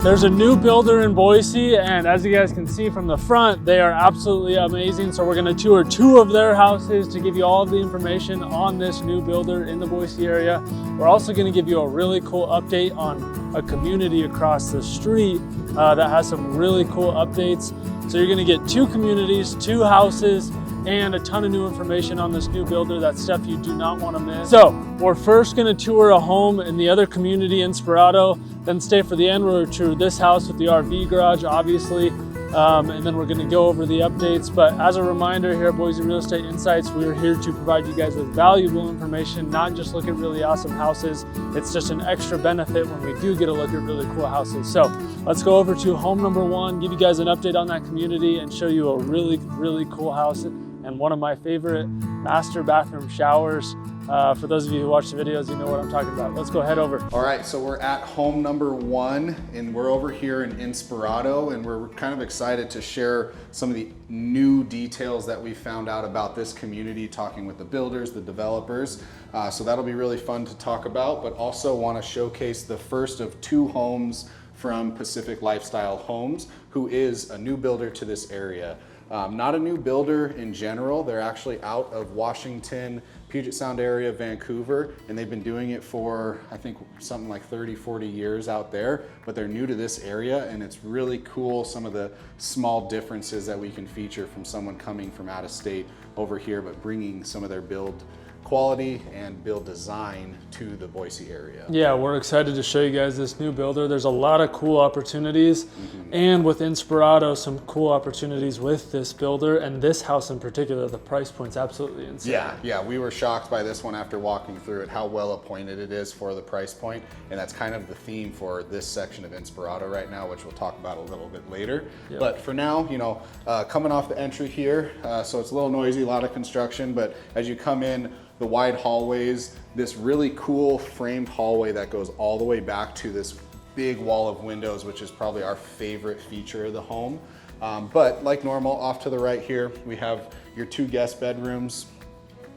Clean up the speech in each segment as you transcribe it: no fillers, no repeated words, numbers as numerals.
There's a new builder in Boise, and as you guys can see from the front, they are absolutely amazing. So we're gonna tour 2 of their houses to give you all of the information on this new builder in the Boise area. We're also gonna give you a really cool update on a community across the street that has some really cool updates. So you're gonna get 2 communities, 2 houses, and a ton of new information on this new builder. That's stuff you do not want to miss. So we're first going to tour a home in the other community, Inspirato, then stay for the end. We'll tour this house with the RV garage, obviously, and then we're going to go over the updates. But as a reminder, here at Boise Real Estate Insights, we're here to provide you guys with valuable information, not just look at really awesome houses. It's just an extra benefit when we do get to look at really cool houses. So let's go over to home number 1, give you guys an update on that community, and show you a really cool house and one of my favorite master bathroom showers. For those of you who watch the videos, you know what I'm talking about. Let's go head over. All right, so we're at home number 1, and we're over here in Inspirato, and we're kind of excited to share some of the new details that we found out about this community, talking with the builders, the developers. So that'll be really fun to talk about, but also want to showcase the first of 2 homes from Pacific Lifestyle Homes, who is a new builder to this area. Not a new builder in general. They're actually out of Washington, Puget Sound area, Vancouver, and they've been doing it for, I think, something like 30, 40 years out there, but they're new to this area, and it's really cool, some of the small differences that we can feature from someone coming from out of state over here, but bringing some of their build quality and build design to the Boise area. Yeah, we're excited to show you guys this new builder. There's a lot of cool opportunities, and with Inspirato, some cool opportunities with this builder, and this house in particular. The price point's absolutely insane. Yeah, we were shocked by this one after walking through it, how well appointed it is for the price point, and that's kind of the theme for this section of Inspirato right now, which we'll talk about a little bit later. Yep. But for now, you know, coming off the entry here, so it's a little noisy, a lot of construction, but as you come in, the wide hallways, this really cool framed hallway that goes all the way back to this big wall of windows, which is probably our favorite feature of the home. But like normal, off to the right here, we have your 2 guest bedrooms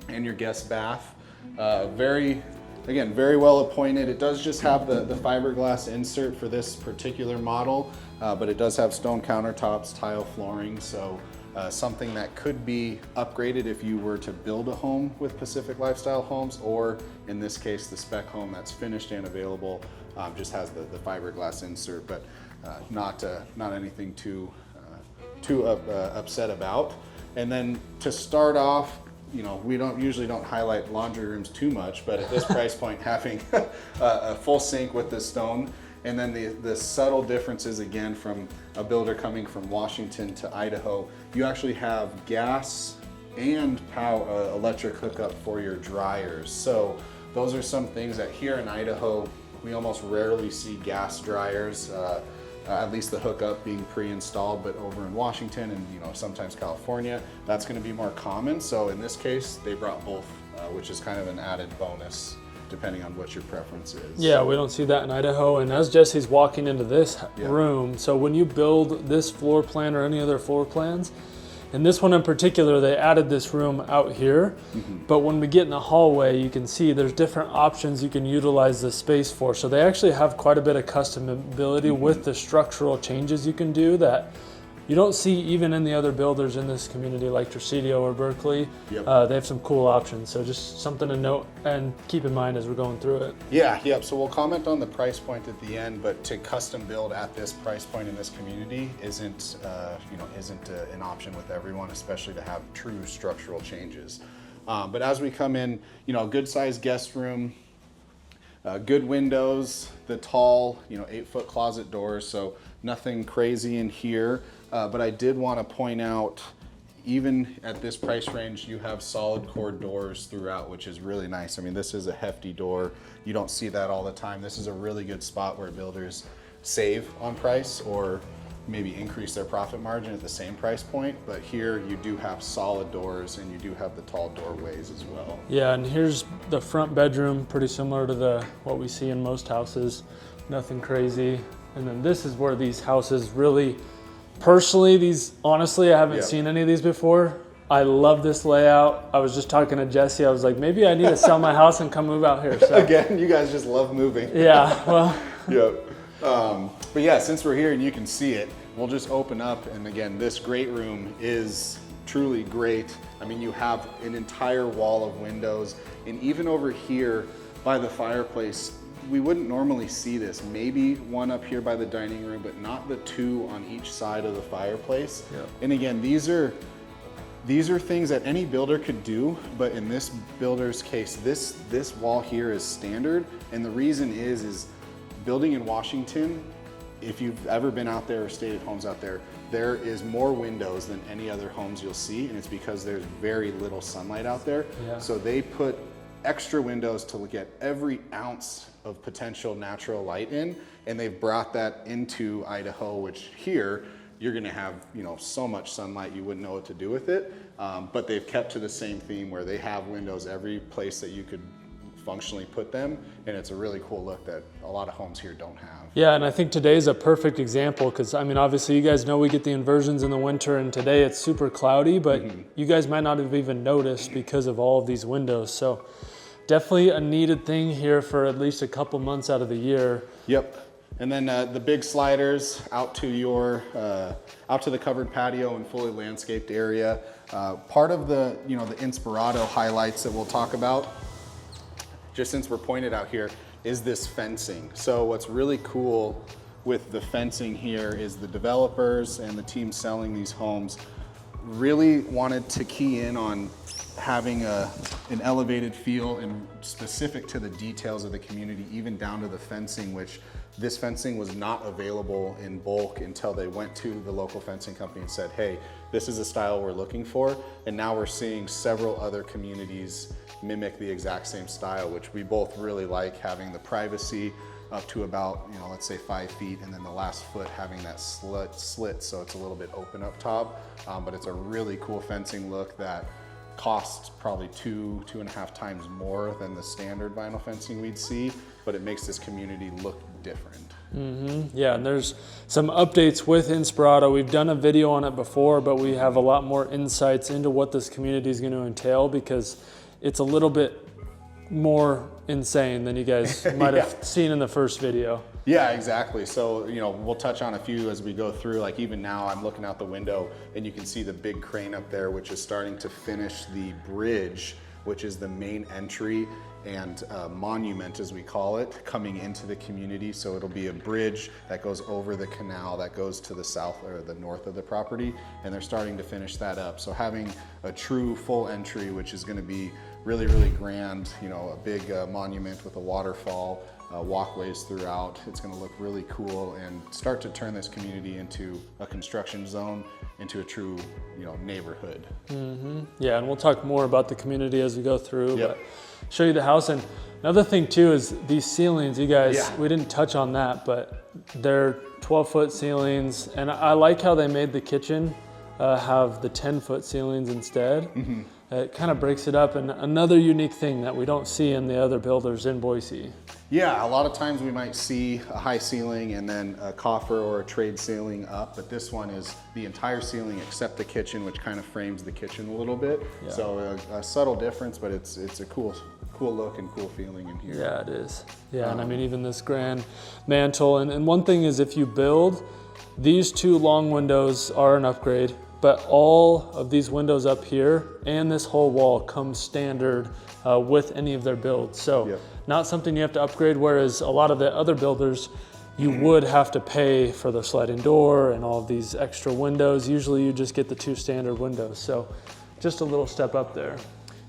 and your guest bath. Very well appointed. It does just have the fiberglass insert for this particular model, but it does have stone countertops, tile flooring, so something that could be upgraded if you were to build a home with Pacific Lifestyle Homes, or in this case, the spec home that's finished and available just has the fiberglass insert, but not anything too upset about. And then to start off, you know, we usually don't highlight laundry rooms too much, but at this price point, having a full sink with the stone, and then the subtle differences again from a builder coming from Washington to Idaho, you actually have gas and electric hookup for your dryers. So those are some things that here in Idaho, we almost rarely see gas dryers, at least the hookup being pre-installed, but over in Washington and, you know, sometimes California, that's gonna be more common. So in this case, they brought both, which is kind of an added bonus, depending on what your preference is. Yeah, we don't see that in Idaho. And as Jesse's walking into this room, so when you build this floor plan or any other floor plans, in this one in particular, they added this room out here. But when we get in the hallway, you can see there's different options you can utilize the space for. So they actually have quite a bit of customability with the structural changes you can do that you don't see even in the other builders in this community like Tresidio or Berkeley. They have some cool options, so just something to note and keep in mind as we're going through it. So we'll comment on the price point at the end, but to custom build at this price point in this community isn't an option with everyone, especially to have true structural changes. But as we come in, you know, good sized guest room, good windows, the tall, 8-foot closet doors, so nothing crazy in here. But I did want to point out, even at this price range, you have solid core doors throughout, which is really nice. I mean, this is a hefty door. You don't see that all the time. This is a really good spot where builders save on price or maybe increase their profit margin at the same price point. But here you do have solid doors and you do have the tall doorways as well. Yeah, and here's the front bedroom, pretty similar to what we see in most houses. Nothing crazy. And then this is where these houses really, personally, honestly, I haven't seen any of these before. I love this layout. I was just talking to Jesse. I was like, maybe I need to sell my house and come move out here. So. Again, you guys just love moving. Yeah, well. But yeah, since we're here and you can see it, we'll just open up. And again, this great room is truly great. I mean, you have an entire wall of windows, and even over here by the fireplace, we wouldn't normally see this. Maybe one up here by the dining room, but not the two on each side of the fireplace. Yep. And again, these are things that any builder could do, but in this builder's case, this wall here is standard. And the reason is building in Washington, if you've ever been out there or stayed at homes out there, there is more windows than any other homes you'll see, and it's because there's very little sunlight out there. Yeah. So they put extra windows to get every ounce of potential natural light in, and they've brought that into Idaho, which here you're gonna have, you know, so much sunlight you wouldn't know what to do with it. But they've kept to the same theme where they have windows every place that you could functionally put them, and it's a really cool look that a lot of homes here don't have. Yeah, and I think today's a perfect example because, I mean, obviously you guys know we get the inversions in the winter, and today it's super cloudy, but you guys might not have even noticed because of all of these windows. So definitely a needed thing here for at least a couple months out of the year. Yep. And then the big sliders out to the covered patio and fully landscaped area. Part of the, you know, the Inspirato highlights that we'll talk about, just since we're pointed out here, is this fencing. So what's really cool with the fencing here is the developers and the team selling these homes really wanted to key in on having an elevated feel and specific to the details of the community, even down to the fencing, which this fencing was not available in bulk until they went to the local fencing company and said, hey, this is a style we're looking for. And now we're seeing several other communities mimic the exact same style, which we both really like, having the privacy up to about, you know, let's say 5 feet, and then the last foot having that slit so it's a little bit open up top. But it's a really cool fencing look that costs probably 2.5 times more than the standard vinyl fencing we'd see, but it makes this community look different. Yeah, and there's some updates with Inspirato. We've done a video on it before, but we have a lot more insights into what this community is going to entail because it's a little bit more insane than you guys might have seen in the first video. Yeah, exactly. So, you know, we'll touch on a few as we go through. Like even now I'm looking out the window and you can see the big crane up there, which is starting to finish the bridge, which is the main entry and monument, as we call it, coming into the community. So it'll be a bridge that goes over the canal that goes to the south or the north of the property, and they're starting to finish that up. So having a true full entry, which is going to be really, really grand, you know, a big monument with a waterfall, walkways throughout. It's going to look really cool and start to turn this community into a construction zone, into a true, you know, neighborhood. Yeah, and we'll talk more about the community as we go through, but show you the house. And another thing too is these ceilings, you guys, we didn't touch on that, but they're 12-foot ceilings, and I like how they made the kitchen have the 10-foot ceilings instead. It kind of breaks it up, and another unique thing that we don't see in the other builders in Boise. Yeah, a lot of times we might see a high ceiling and then a coffer or a trade ceiling up, but this one is the entire ceiling except the kitchen, which kind of frames the kitchen a little bit. So a subtle difference, but it's a cool look and cool feeling in here. Yeah, it is. Yeah, and I mean, even this grand mantle. And one thing is, if you build, these two long windows are an upgrade, but all of these windows up here and this whole wall comes standard with any of their builds. So not something you have to upgrade, whereas a lot of the other builders, you would have to pay for the sliding door and all of these extra windows. Usually you just get the two standard windows. So just a little step up there.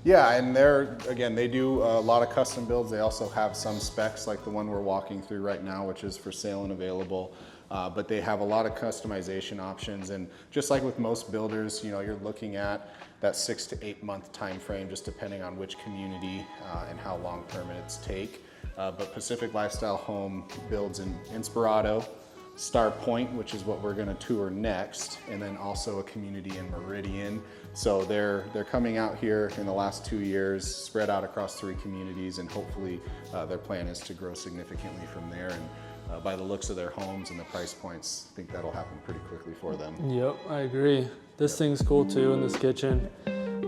Yeah, and they do a lot of custom builds. They also have some specs like the one we're walking through right now, which is for sale and available. But they have a lot of customization options, and just like with most builders, you know, you're looking at that 6 to 8 month time frame, just depending on which community and how long permits take. But Pacific Lifestyle Home builds in Inspirato, Star Point, which is what we're going to tour next, and then also a community in Meridian. So they're coming out here in the last 2 years, spread out across 3 communities, and hopefully their plan is to grow significantly from there. And by the looks of their homes and the price points, I think that'll happen pretty quickly for them. Yep, I agree. This thing's cool too in this kitchen.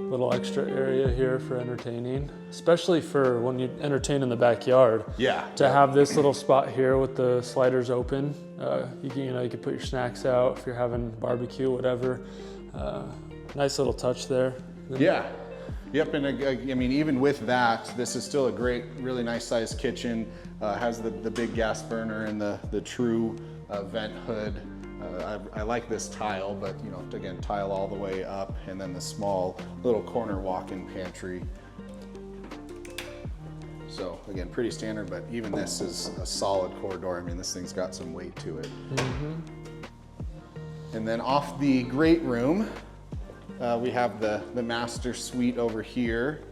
little extra area here for entertaining, especially for when you entertain in the backyard. Yeah. To have this little spot here with the sliders open, you can put your snacks out if you're having barbecue, whatever. Nice little touch there. Yeah. Yep, and I mean, even with that, this is still a great, really nice sized kitchen. Has the big gas burner and the true vent hood. I like this tile, but again, tile all the way up, and then the small little corner walk-in pantry. So again, pretty standard, but even this is a solid core door. I mean, this thing's got some weight to it. Mm-hmm. And then off the great room, we have the master suite over here.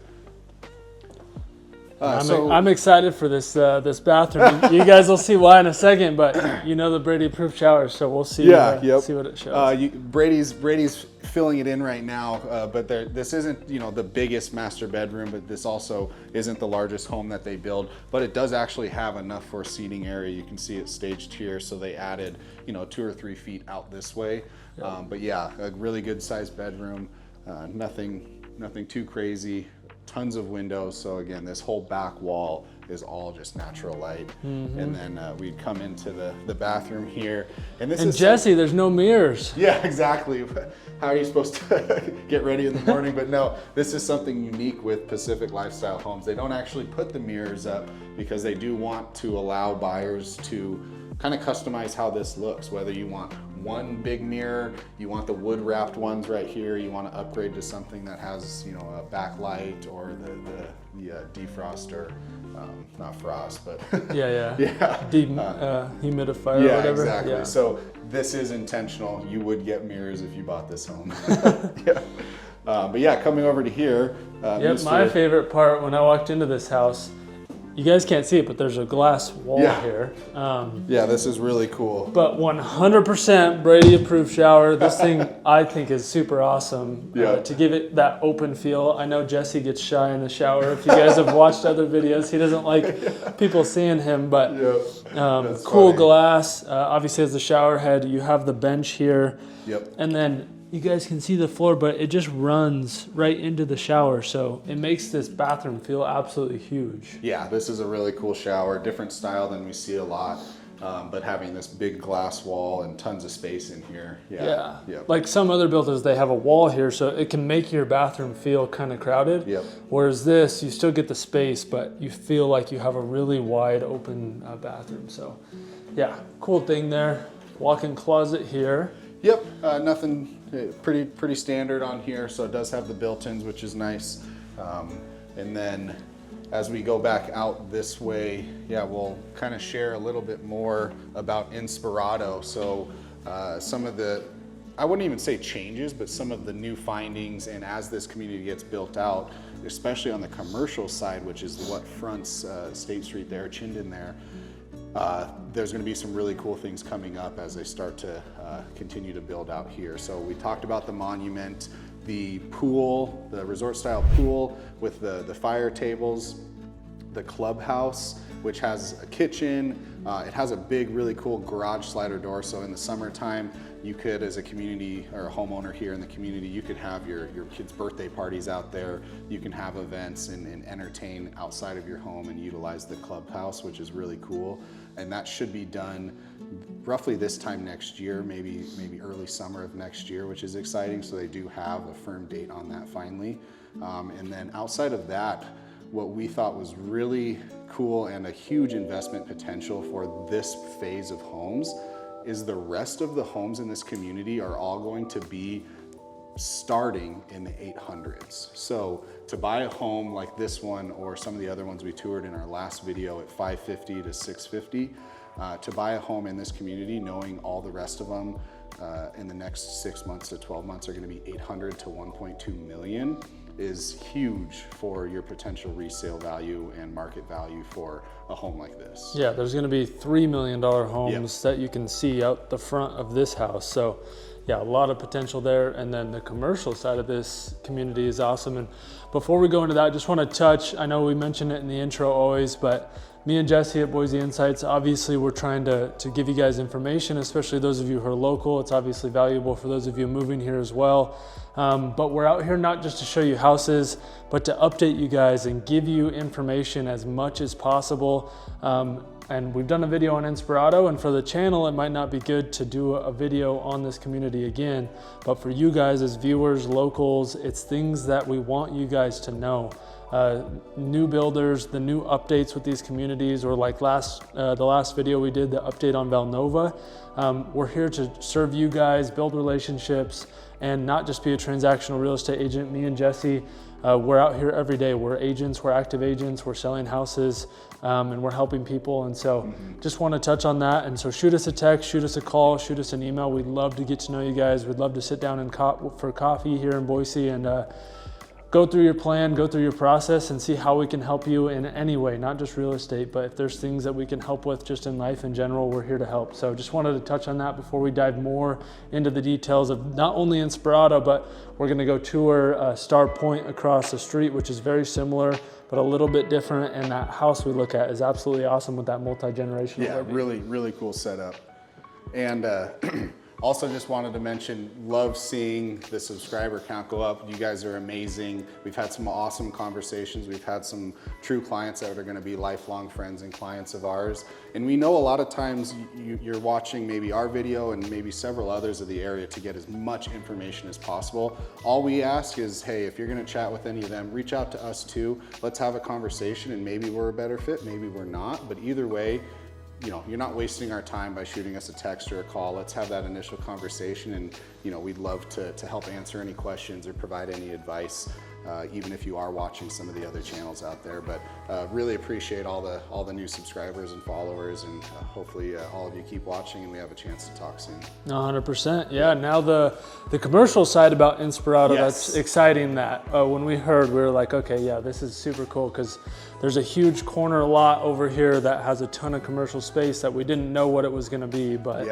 I'm excited for this this bathroom. You guys will see why in a second, but the Brady approved shower, so we'll see. See what it shows. Brady's filling it in right now, but this isn't the biggest master bedroom, but this also isn't the largest home that they build. But it does actually have enough for a seating area. You can see it staged here, so they added 2 or 3 feet out this way. Yep. But yeah, a really good sized bedroom. Nothing too crazy. Tons of windows, so again, this whole back wall is all just natural light. Mm-hmm. And then we'd come into the bathroom here, and Jesse, there's no mirrors. Yeah, exactly. How are you supposed to get ready in the morning? But no, this is something unique with Pacific Lifestyle Homes. They don't actually put the mirrors up because they do want to allow buyers to kind of customize how this looks, whether you want one big mirror, you want the wood wrapped ones right here, you want to upgrade to something that has a backlight or the defroster, not frost, but humidifier or whatever. Exactly. Yeah. So this is intentional. You would get mirrors if you bought this home. Yeah. But yeah, coming over to here. My favorite part when I walked into this house, you guys can't see it, but there's a glass wall here. This is really cool. But 100% Brady approved shower. This thing I think is super awesome to give it that open feel. I know Jesse gets shy in the shower. If you guys have watched other videos, he doesn't like people seeing him, but cool funny. Glass. Obviously has the shower head. You have the bench here. Yep. And then you guys can see the floor, but it just runs right into the shower. So it makes this bathroom feel absolutely huge. Yeah, this is a really cool shower. Different style than we see a lot. But having this big glass wall and tons of space in here. Yeah. Yep. Like some other builders, they have a wall here, so it can make your bathroom feel kind of crowded. Yep. Whereas this, you still get the space, but you feel like you have a really wide open bathroom. So yeah, cool thing there. Walk-in closet here. Yep, nothing pretty standard on here. So it does have the built-ins, which is nice. And then as we go back out this way, we'll kind of share a little bit more about Inspirato. So some of the, I wouldn't even say changes, but some of the new findings, and as this community gets built out, especially on the commercial side, which is what fronts State Street there, Chinden there, there's going to be some really cool things coming up as they start to continue to build out here. So we talked about the monument, the pool, the resort style pool with the fire tables, the clubhouse, which has a kitchen. It has a big, really cool garage slider door. So in the summertime, you could, as a community or a homeowner here in the community, you could have your kids' birthday parties out there. You can have events and entertain outside of your home and utilize the clubhouse, which is really cool. And that should be done roughly this time next year, maybe early summer of next year, which is exciting. So they do have a firm date on that finally. And then outside of that, what we thought was really cool and a huge investment potential for this phase of homes is the rest of the homes in this community are all going to be starting in the 800s. So to buy a home like this one or some of the other ones we toured in our last video at 550 to 650, to buy a home in this community, knowing all the rest of them in the next 6 months to 12 months are going to be 800 to 1.2 million, is huge for your potential resale value and market value for a home like this. Yeah, there's going to be $3 million homes that you can see out the front of this house. So yeah, a lot of potential there. And then the commercial side of this community is awesome. And before we go into that, I just want to touch, I know we mentioned it in the intro always, but me and Jesse at Boise Insights, obviously we're trying to give you guys information, especially those of you who are local. It's obviously valuable for those of you moving here as well. But we're out here not just to show you houses, but to update you guys and give you information as much as possible. And we've done a video on Inspirato, and for the channel, it might not be good to do a video on this community again, but for you guys as viewers, locals, it's things that we want you guys to know. New builders, the new updates with these communities, or like the last video we did, the update on Valnova. We're here to serve you guys, build relationships, and not just be a transactional real estate agent. Me and Jesse, we're out here every day. We're agents, we're active agents, we're selling houses, and we're helping people. And so just want to touch on that. And so shoot us a text, shoot us a call, shoot us an email. We'd love to get to know you guys. We'd love to sit down and for coffee here in Boise and go through your plan, go through your process, and see how we can help you in any way, not just real estate, but if there's things that we can help with just in life in general, we're here to help. So just wanted to touch on that before we dive more into the details of not only Inspirato, but we're gonna go tour Star Point across the street, which is very similar, but a little bit different. And that house we look at is absolutely awesome with that multi-generational living. Really, really cool setup. And also just wanted to mention, love seeing the subscriber count go up. You guys are amazing. We've had some awesome conversations. We've had some true clients that are gonna be lifelong friends and clients of ours. And we know a lot of times you're watching maybe our video and maybe several others of the area to get as much information as possible. All we ask is, hey, if you're gonna chat with any of them, reach out to us too. Let's have a conversation, and maybe we're a better fit, maybe we're not, but either way, you know, you're not wasting our time by shooting us a text or a call. Let's have that initial conversation, and you know, we'd love to help answer any questions or provide any advice, even if you are watching some of the other channels out there. But really appreciate all the new subscribers and followers, and hopefully all of you keep watching and we have a chance to talk soon. 100%. Yeah. Now the commercial side about Inspirato, Yes. that's exciting. That when we heard, we were like, okay, yeah, this is super cool, because there's a huge corner lot over here that has a ton of commercial space that we didn't know what it was going to be. But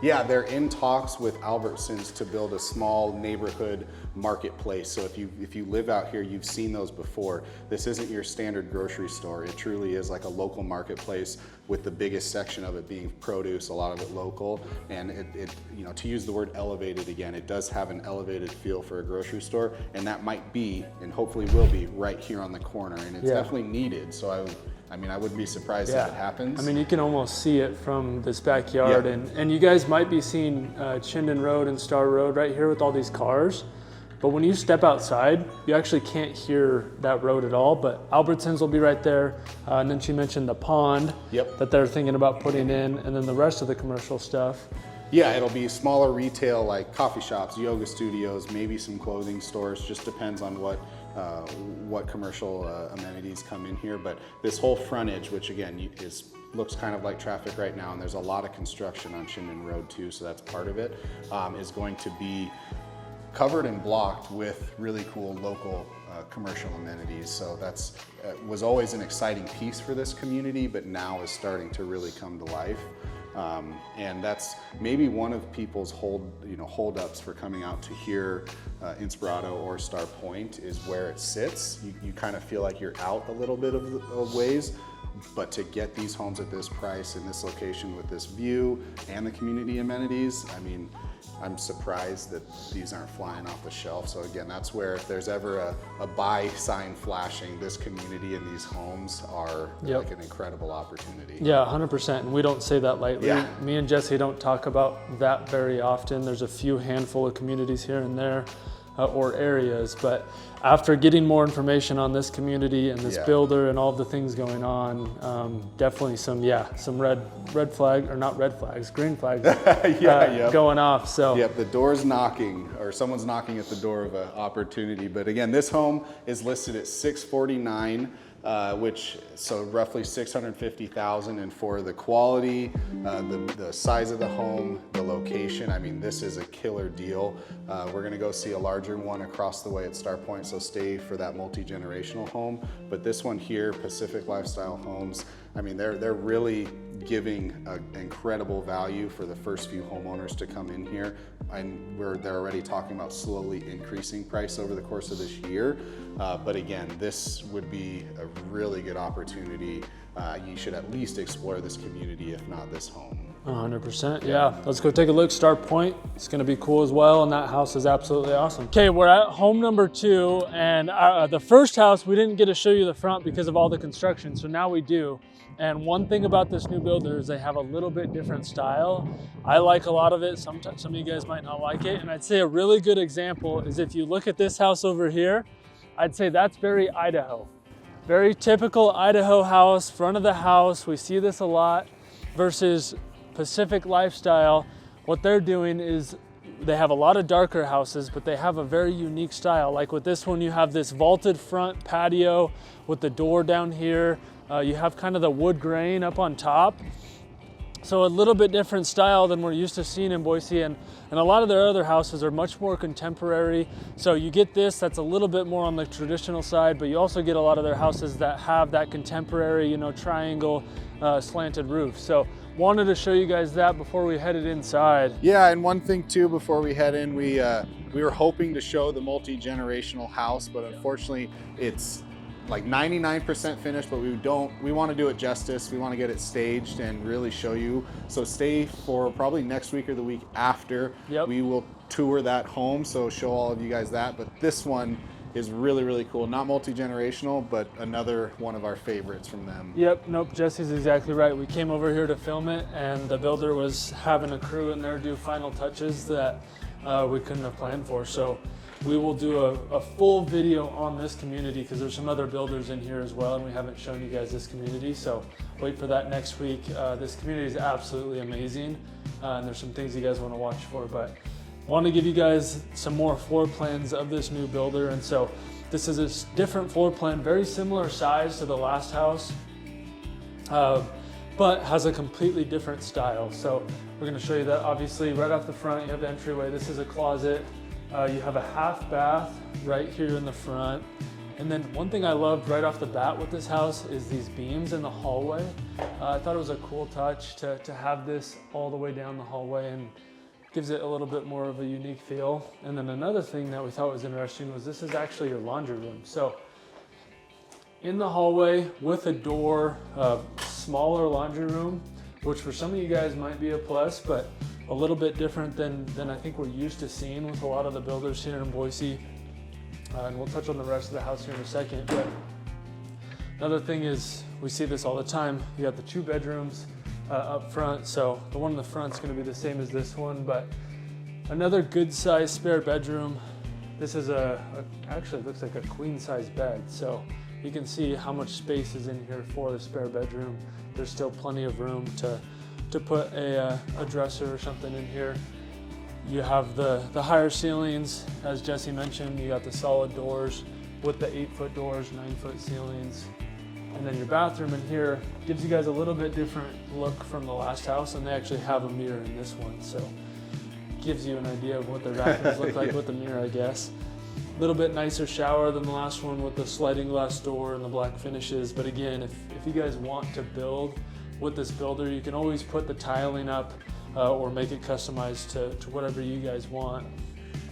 yeah, they're in talks with Albertsons to build a small neighborhood marketplace. So if you live out here, you've seen those before. This isn't your standard grocery store. It truly is like a local marketplace, with the biggest section of it being produce, a lot of it local. And it you know, to use the word elevated again, it does have an elevated feel for a grocery store, and that might be, and hopefully will be, right here on the corner. And it's definitely needed. So I mean, I wouldn't be surprised if it happens. I mean, you can almost see it from this backyard, and you guys might be seeing Chinden Road and Star Road right here with all these cars. But when you step outside, you actually can't hear that road at all. But Albertsons will be right there. And then she mentioned the pond that they're thinking about putting in, and then the rest of the commercial stuff. Yeah, it'll be smaller retail, like coffee shops, yoga studios, maybe some clothing stores. Just depends on what commercial amenities come in here. But this whole frontage, which again looks kind of like traffic right now, and there's a lot of construction on Chinden Road too, so that's part of it, is going to be covered and blocked with really cool local commercial amenities. So that's was always an exciting piece for this community, but now is starting to really come to life. And that's maybe one of people's holdups for coming out to hear Inspirato or Star Point, is where it sits. You kind of feel like you're out a little bit of ways, but to get these homes at this price in this location with this view and the community amenities, I mean, I'm surprised that these aren't flying off the shelf. So again, that's where, if there's ever a buy sign flashing, this community and these homes are like an incredible opportunity. Yeah, 100%. And we don't say that lightly. Me and Jesse don't talk about that very often. There's a few handful of communities here and there, or areas, but after getting more information on this community and this builder and all the things going on, definitely some red flag, or not red flags, green flags going off. So the door's knocking, or someone's knocking at the door of an opportunity. But again, this home is listed at $649. So roughly $650,000, and for the quality, the size of the home, the location, I mean, this is a killer deal. We're gonna go see a larger one across the way at Star Point, so stay for that multi-generational home. But this one here, Pacific Lifestyle Homes, I mean, they're really giving an incredible value for the first few homeowners to come in here. And they're already talking about slowly increasing price over the course of this year. But again, this would be a really good opportunity. You should at least explore this community, if not this home. 100%, yeah. Let's go take a look. Start Point. It's gonna be cool as well, and that house is absolutely awesome. Okay, we're at home number 2, and the first house, we didn't get to show you the front because of all the construction, so now we do. And one thing about this new builder is they have a little bit different style. I like a lot of it. Sometimes some of you guys might not like it. And I'd say a really good example is if you look at this house over here, I'd say that's very Idaho. Very typical Idaho house, front of the house. We see this a lot versus Pacific Lifestyle. What they're doing is they have a lot of darker houses, but they have a very unique style. Like with this one, you have this vaulted front patio with the door down here. You have kind of the wood grain up on top. So a little bit different style than we're used to seeing in Boise, and a lot of their other houses are much more contemporary. So you get this, that's a little bit more on the traditional side, but you also get a lot of their houses that have that contemporary, you know, triangle slanted roof. So wanted to show you guys that before we headed inside. Yeah, and one thing too, before we head in, we were hoping to show the multi-generational house, but unfortunately it's like 99% finished, but we want to do it justice. We want to get it staged and really show you. So stay for probably next week or the week after. Yep. We will tour that home, so show all of you guys that. But this one is really, really cool. Not multi-generational, but another one of our favorites from them. Yep, nope, Jesse's exactly right. We came over here to film it, and the builder was having a crew in there do final touches that we couldn't have planned for. So we will do a full video on this community because there's some other builders in here as well, and we haven't shown you guys this community, so wait for that next week. This community is absolutely amazing, and there's some things you guys want to watch for, but I want to give you guys some more floor plans of this new builder. And so this is a different floor plan, very similar size to the last house, but has a completely different style. So we're going to show you that. Obviously right off the front you have the entryway. This is a closet. You have a half bath right here in the front. And then one thing I loved right off the bat with this house is these beams in the hallway. I thought it was a cool touch to have this all the way down the hallway, and gives it a little bit more of a unique feel. And then another thing that we thought was interesting was this is actually your laundry room. So in the hallway with a door, smaller laundry room, which for some of you guys might be a plus, but a little bit different than I think we're used to seeing with a lot of the builders here in Boise. And we'll touch on the rest of the house here in a second. But another thing is, we see this all the time. You got the 2 bedrooms up front. So the one in the front is going to be the same as this one, but another good sized spare bedroom. This is actually looks like a queen size bed. So you can see how much space is in here for the spare bedroom. There's still plenty of room to put a dresser or something in here. You have the higher ceilings, as Jesse mentioned. You got the solid doors with the 8-foot doors, 9-foot ceilings. And then your bathroom in here gives you guys a little bit different look from the last house, and they actually have a mirror in this one. So gives you an idea of what their bathrooms look like with the mirror, I guess. A little bit nicer shower than the last one with the sliding glass door and the black finishes. But again, if you guys want to build with this builder, you can always put the tiling up or make it customized to whatever you guys want.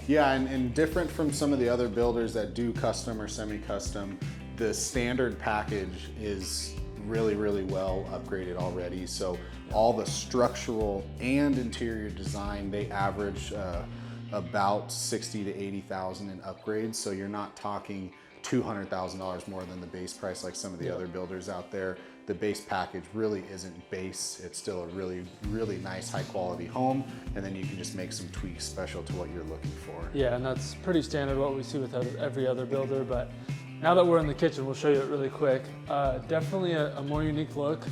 Yeah, and different from some of the other builders that do custom or semi-custom, the standard package is really, really well upgraded already. So all the structural and interior design, they average about $60,000 to $80,000 in upgrades. So you're not talking $200,000 more than the base price like some of the other builders out there. The base package really isn't base. It's still a really, really nice high quality home. And then you can just make some tweaks special to what you're looking for. Yeah, and that's pretty standard what we see with every other builder. But now that we're in the kitchen, we'll show you it really quick. Definitely a more unique look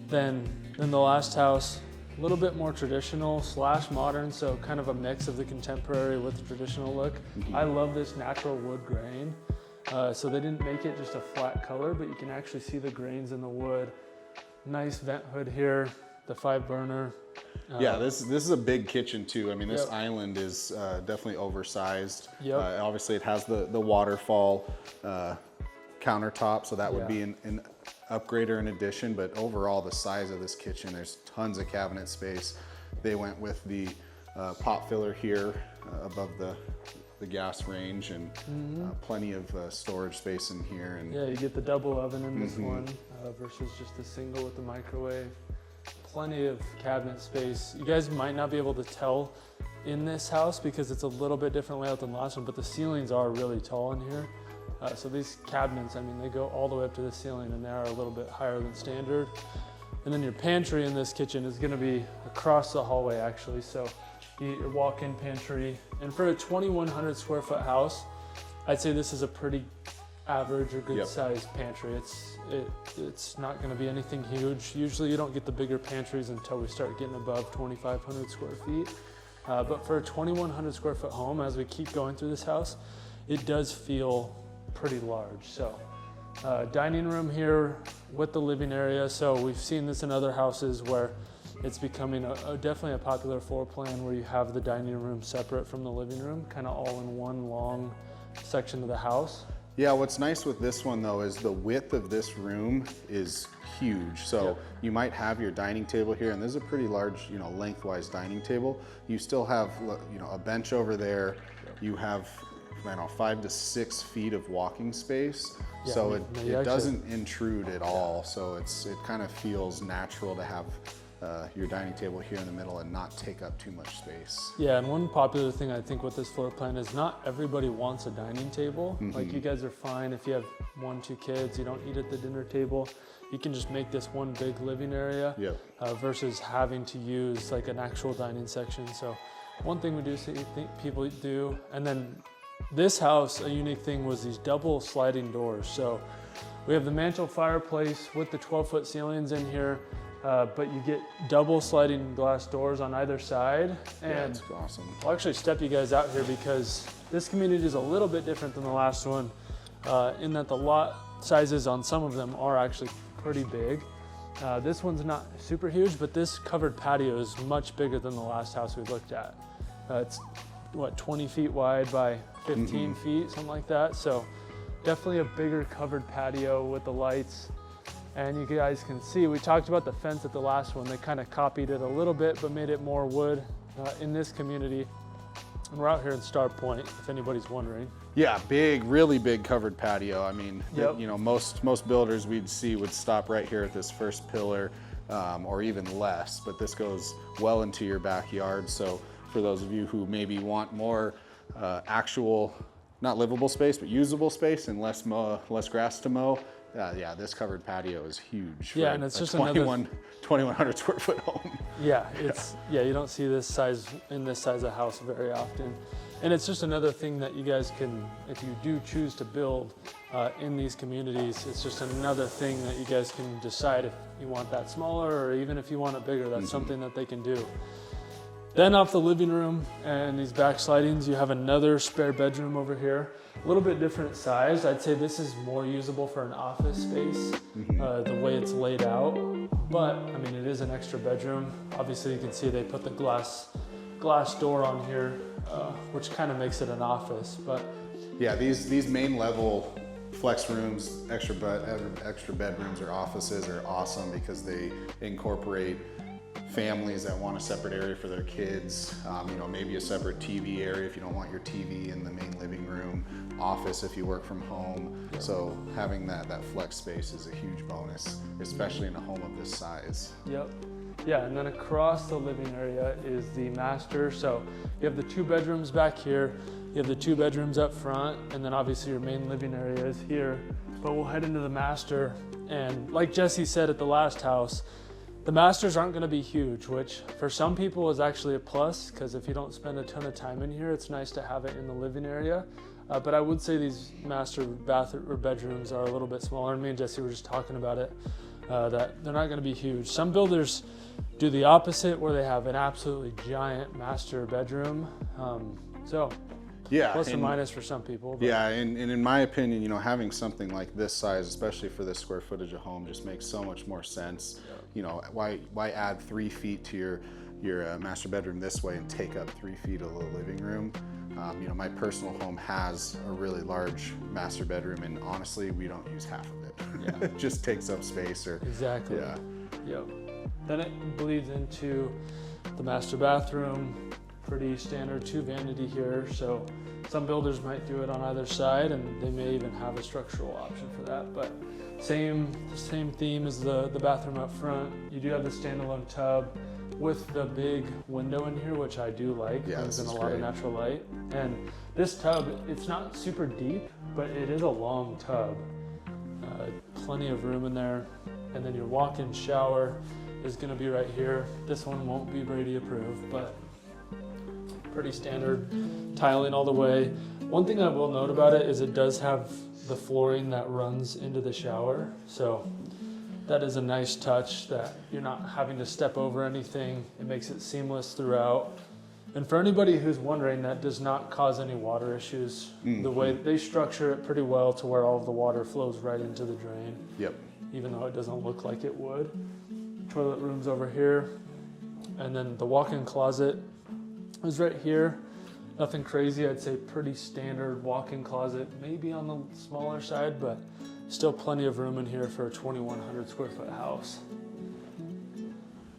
than the last house. A little bit more traditional / modern, so kind of a mix of the contemporary with the traditional look. I love this natural wood grain. So they didn't make it just a flat color, but you can actually see the grains in the wood. Nice vent hood here, the 5-burner. Yeah, this is a big kitchen too. I mean, this island is definitely oversized. Obviously it has the waterfall countertop, so that would be upgrade or an addition, but overall the size of this kitchen, there's tons of cabinet space. They went with the pot filler here above the gas range, and plenty of storage space in here. And yeah, you get the double oven in this one versus just the single with the microwave. Plenty of cabinet space. You guys might not be able to tell in this house because it's a little bit different layout than the last one, but the ceilings are really tall in here. So these cabinets, I mean, they go all the way up to the ceiling, and they are a little bit higher than standard. And then your pantry in this kitchen is gonna be across the hallway actually. So your walk-in pantry. And for a 2,100 square foot house, I'd say this is a pretty average or good sized pantry. It's not gonna be anything huge. Usually you don't get the bigger pantries until we start getting above 2,500 square feet. But for a 2,100 square foot home, as we keep going through this house, it does feel pretty large. So dining room here with the living area. So we've seen this in other houses where it's becoming definitely a popular floor plan where you have the dining room separate from the living room, kind of all in one long section of the house. Yeah, what's nice with this one though is the width of this room is huge. So you might have your dining table here, and this is a pretty large, lengthwise dining table. You still have, a bench over there. You have, 5 to 6 feet of walking space. Yeah, so it doesn't intrude at all. So it kind of feels natural to have your dining table here in the middle and not take up too much space. Yeah, and one popular thing I think with this floor plan is not everybody wants a dining table. Like you guys are fine if you have 1, 2 kids, you don't eat at the dinner table. You can just make this one big living area versus having to use like an actual dining section. So one thing we do see people do, and then this house, a unique thing was these double sliding doors. So we have the mantle fireplace with the 12-foot ceilings in here. But you get double sliding glass doors on either side. And that's awesome. I'll actually step you guys out here because this community is a little bit different than the last one in that the lot sizes on some of them are actually pretty big. This one's not super huge, but this covered patio is much bigger than the last house we looked at. It's 20 feet wide by 15 feet, something like that. So definitely a bigger covered patio with the lights. And you guys can see, we talked about the fence at the last one. They kind of copied it a little bit, but made it more wood in this community. And we're out here in Star Point, if anybody's wondering. Yeah, really big covered patio. I mean, most builders we'd see would stop right here at this first pillar or even less, but this goes well into your backyard. So for those of you who maybe want more actual, not livable space, but usable space and less grass to mow, this covered patio is huge. Yeah, and it's just 2,100 square foot home. Yeah, you don't see this size in this size of house very often. And it's just another thing that you guys can, if you do choose to build in these communities, it's just another thing that you guys can decide if you want that smaller or even if you want it bigger, that's something that they can do. Then off the living room and these back slidings, you have another spare bedroom over here. A little bit different size. I'd say this is more usable for an office space, the way it's laid out. But I mean, it is an extra bedroom. Obviously you can see they put the glass door on here, which kind of makes it an office. But yeah, these main level flex rooms, extra bedrooms or offices are awesome because they incorporate families that want a separate area for their kids, maybe a separate TV area if you don't want your TV in the main living room, office if you work from home. So having that flex space is a huge bonus, especially in a home of this size. Yep. Yeah, and then across the living area is the master. So you have the 2 bedrooms back here, you have the 2 bedrooms up front, and then obviously your main living area is here. But we'll head into the master, and like Jesse said at the last house, the masters aren't going to be huge, which for some people is actually a plus because if you don't spend a ton of time in here, it's nice to have it in the living area. But I would say these master bedrooms are a little bit smaller. And me and Jesse were just talking about it, that they're not going to be huge. Some builders do the opposite where they have an absolutely giant master bedroom. Plus or minus for some people. But. Yeah, and in my opinion, having something like this size, especially for this square footage of home, just makes so much more sense. Why add 3 feet to your your master bedroom this way and take up 3 feet of the living room. You know, my personal home has a really large master bedroom, and honestly, we don't use half of it. Yeah. It just takes up space. Or exactly. Yeah. Yep. Then it bleeds into the master bathroom. Pretty standard 2 vanity here. So some builders might do it on either side, and they may even have a structural option for that. But same theme as the bathroom up front. You do have the standalone tub with the big window in here, which I do like. Yeah, brings in a lot great. of natural light. And this tub, it's not super deep, but it is a long tub. Plenty of room in there. And then your walk-in shower is gonna be right here. This one won't be Brady approved, but pretty standard tiling all the way. One thing I will note about it is it does have the flooring that runs into the shower. So that is a nice touch that you're not having to step over anything. It makes it seamless throughout. And for anybody who's wondering, that does not cause any water issues. The way they structure it pretty well to where all of the water flows right into the drain. Yep. Even though it doesn't look like it would. Toilet room's over here. And then the walk-in closet is right here. Nothing crazy, I'd say pretty standard walk-in closet, maybe on the smaller side, but still plenty of room in here for a 2,100 square foot house.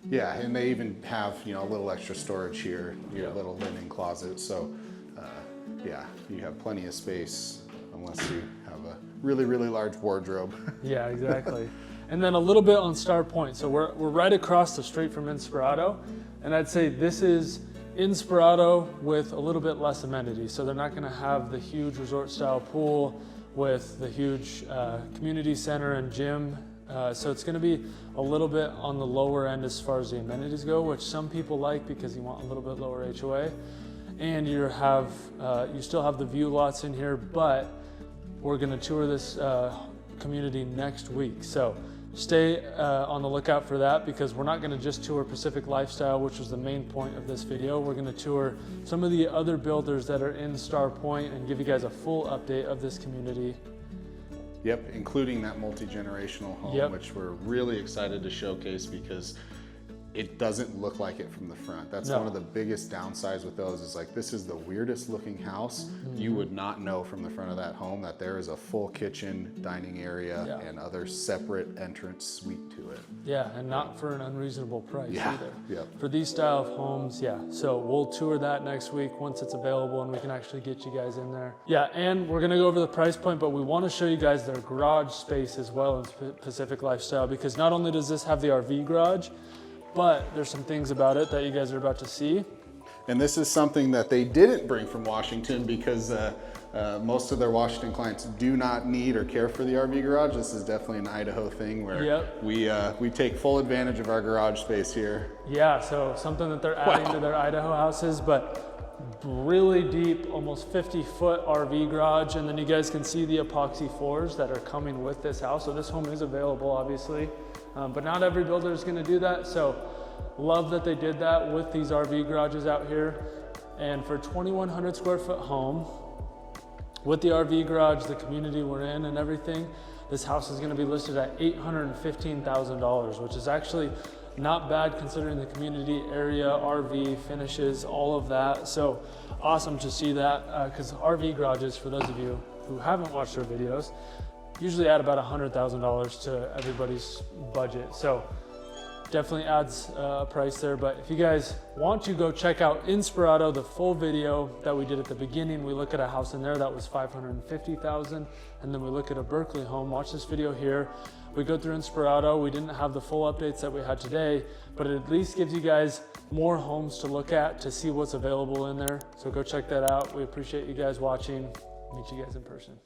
Yeah, and they even have, you know, a little extra storage here, your little linen closet. So, yeah, you have plenty of space unless you have a really, really large wardrobe. Yeah, exactly. And then a little bit on Star Point. So we're right across the street from Inspirato, and I'd say this is Inspirato with a little bit less amenities. So they're not going to have the huge resort style pool with the huge community center and gym. So it's going to be a little bit on the lower end as far as the amenities go, which some people like because you want a little bit lower HOA. And you still have the view lots in here, but we're going to tour this community next week. So stay on the lookout for that, because we're not going to just tour Pacific Lifestyle, which was the main point of this video. We're going to tour some of the other builders that are in Star Point and give you guys a full update of this community. Yep, including that multi-generational home, which we're really excited to showcase because it doesn't look like it from the front. That's one of the biggest downsides with those, is like, this is the weirdest looking house. You would not know from the front of that home that there is a full kitchen, dining area, and other separate entrance suite to it. Yeah, and not for an unreasonable price either. Yep. For these style of homes, so we'll tour that next week once it's available and we can actually get you guys in there. Yeah, and we're gonna go over the price point, but we wanna show you guys their garage space as well in Pacific Lifestyle, because not only does this have the RV garage, but there's some things about it that you guys are about to see. And this is something that they didn't bring from Washington because most of their Washington clients do not need or care for the RV garage. This is definitely an Idaho thing where we take full advantage of our garage space here. Yeah, so something that they're adding to their Idaho houses, but really deep, almost 50-foot RV garage. And then you guys can see the epoxy floors that are coming with this house. So this home is available, obviously. But not every builder is going to do that. So love that they did that with these RV garages out here. And for 2,100 square foot home with the RV garage, the community we're in and everything, this house is going to be listed at $815,000, which is actually not bad considering the community area, RV finishes, all of that. So awesome to see that, because RV garages, for those of you who haven't watched our videos, usually add about $100,000 to everybody's budget. So definitely adds a price there. But if you guys want to go check out Inspirato, the full video that we did at the beginning, we look at a house in there that was $550,000. And then we look at a Berkeley home. Watch this video here. We go through Inspirato. We didn't have the full updates that we had today, but it at least gives you guys more homes to look at to see what's available in there. So go check that out. We appreciate you guys watching. Meet you guys in person.